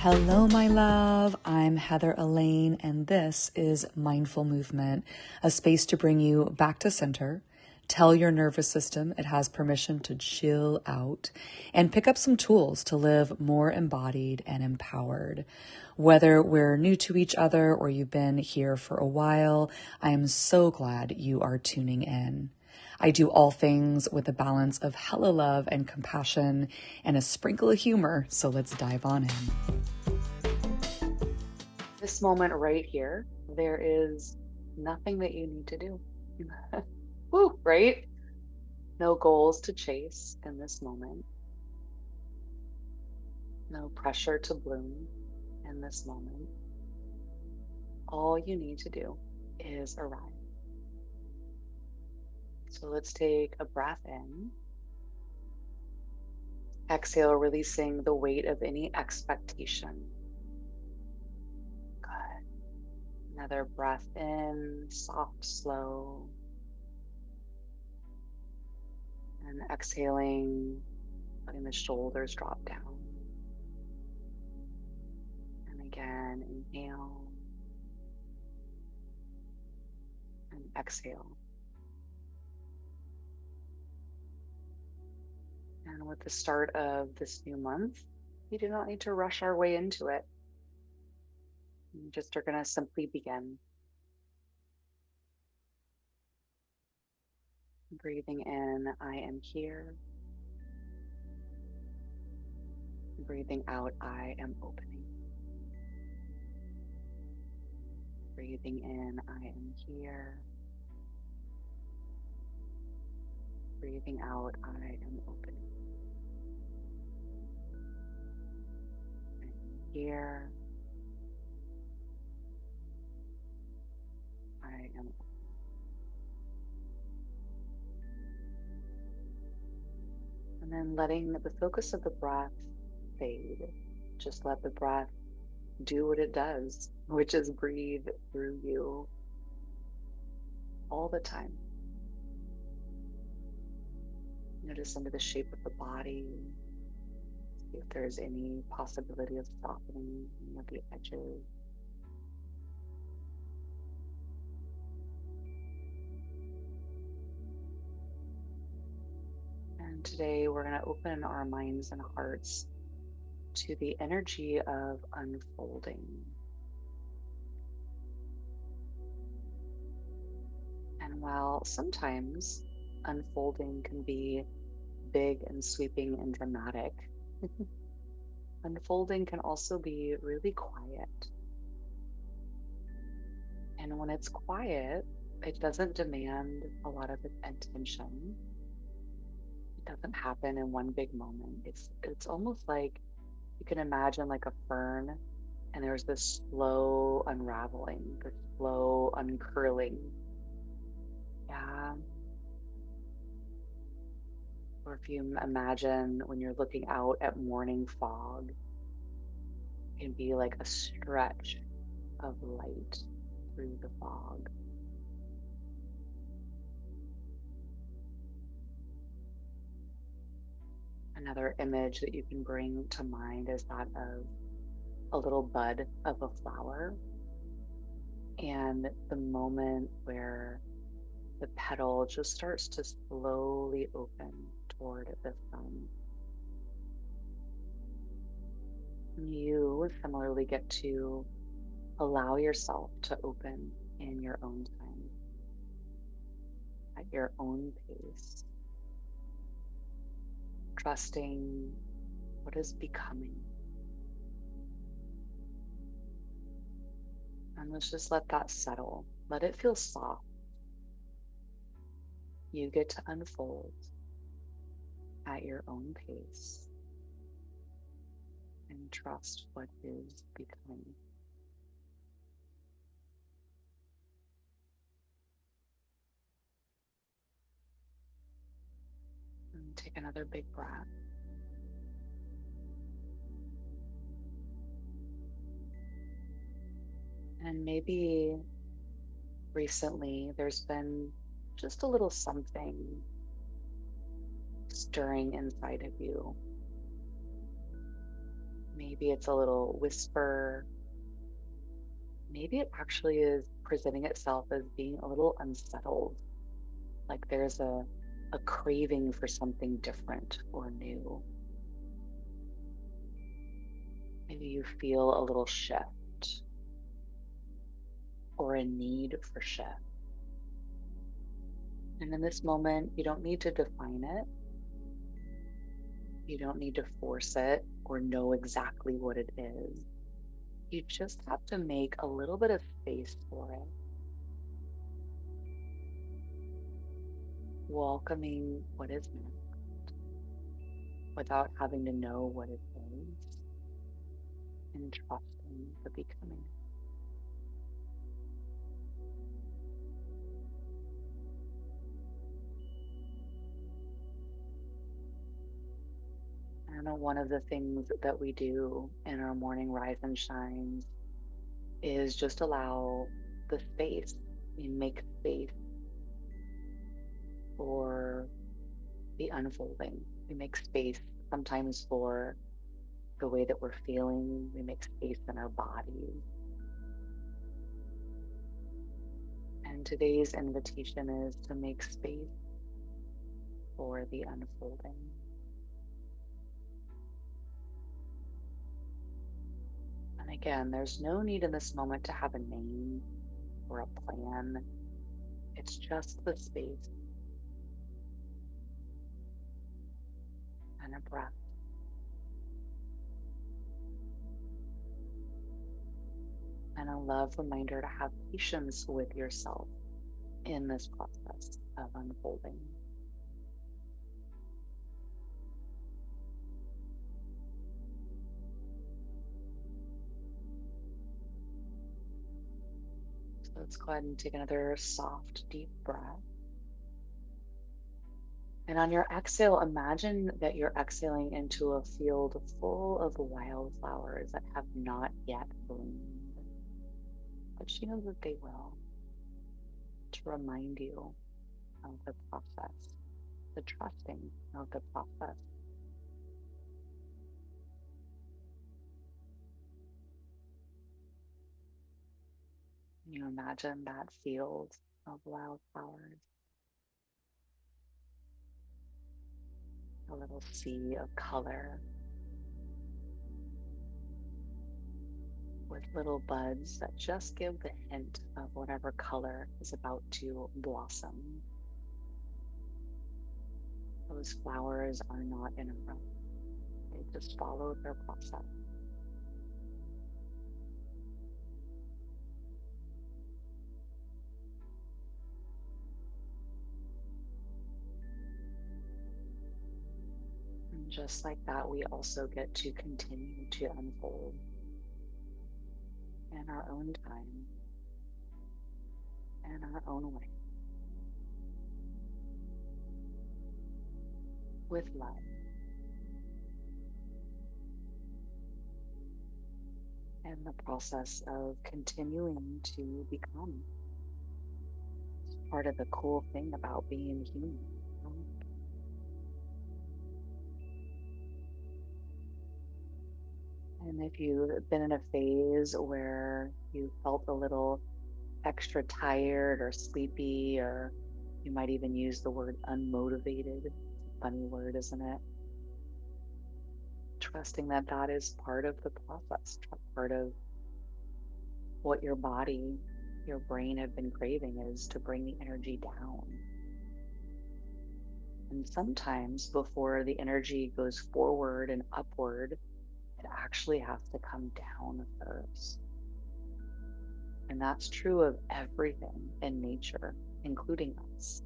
Hello, my love. I'm Heather Elaine, and this is Mindful Movement, a space to bring you back to center, tell your nervous system it has permission to chill out, and pick up some tools to live more embodied and empowered. Whether we're new to each other or you've been here for a while, I am so glad you are tuning in. I do all things with a balance of hella love and compassion and a sprinkle of humor, so let's dive on in. This moment right here, there is nothing that you need to do. Woo, right? No goals to chase in this moment. No pressure to bloom in this moment. All you need to do is arrive. So let's take a breath in. Exhale, releasing the weight of any expectation. Good. Another breath in, soft, slow. And exhaling, letting the shoulders drop down. And again, inhale. And exhale. And with the start of this new month, we do not need to rush our way into it. We just are going to simply begin. Breathing in, I am here. Breathing out, I am opening. Breathing in, I am here. Breathing out, I am opening. I am here. I am opening. And then letting the focus of the breath fade. Just let the breath do what it does, which is breathe through you all the time. Notice under the shape of the body, see if there's any possibility of softening any of the edges. And today we're going to open our minds and hearts to the energy of unfolding. And while sometimes unfolding can be big and sweeping and dramatic, unfolding can also be really quiet. And when it's quiet, it doesn't demand a lot of attention. It doesn't happen in one big moment. It's almost like you can imagine like a fern, and there's this slow unraveling, this slow uncurling. Yeah. Or if you imagine when you're looking out at morning fog, it can be like a stretch of light through the fog. Another image that you can bring to mind is that of a little bud of a flower, and the moment where the petal just starts to slowly open toward the sun. You similarly get to allow yourself to open in your own time, at your own pace, trusting what is becoming. And let's just let that settle. Let it feel soft. You get to unfold at your own pace and trust what is becoming. And take another big breath. And maybe recently there's been just a little something stirring inside of you. Maybe it's a little whisper. Maybe it actually is presenting itself as being a little unsettled, like there's a craving for something different or new. Maybe you feel a little shift or a need for shift. And in this moment, you don't need to define it. You don't need to force it or know exactly what it is. You just have to make a little bit of space for it, welcoming what is next without having to know what it is, and trusting the becoming. I know one of the things that we do in our morning rise and shines is just allow the space. We make space for the unfolding. We make space sometimes for the way that we're feeling. We make space in our bodies. And today's invitation is to make space for the unfolding. And again, there's no need in this moment to have a name or a plan. It's just the space and a breath. And a love reminder to have patience with yourself in this process of unfolding. So let's go ahead and take another soft, deep breath. And on your exhale, imagine that you're exhaling into a field full of wildflowers that have not yet bloomed, but you know that they will, to remind you of the process, the trusting of the process. You imagine that field of wildflowers, a little sea of color with little buds that just give the hint of whatever color is about to blossom. Those flowers are not in a rush. They just follow their process. And just like that, we also get to continue to unfold in our own time, in our own way, with love. And the process of continuing to become. It's part of the cool thing about being human. And if you've been in a phase where you felt a little extra tired or sleepy, or you might even use the word unmotivated, it's a funny word, isn't it? Trusting that that is part of the process, part of what your body, your brain have been craving, is to bring the energy down. And sometimes before the energy goes forward and upward, it actually has to come down first. And that's true of everything in nature, including us.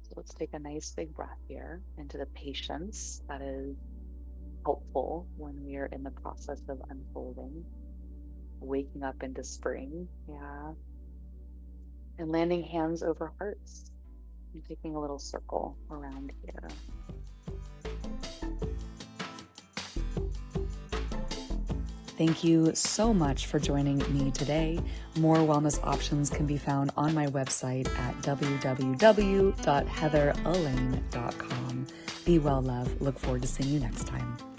So let's take a nice big breath here into the patience that is helpful when we are in the process of unfolding, waking up into spring. Yeah. And landing hands over hearts and taking a little circle around here. Thank you so much for joining me today. More wellness options can be found on my website at www.heatheralaine.com. Be well, love. Look forward to seeing you next time.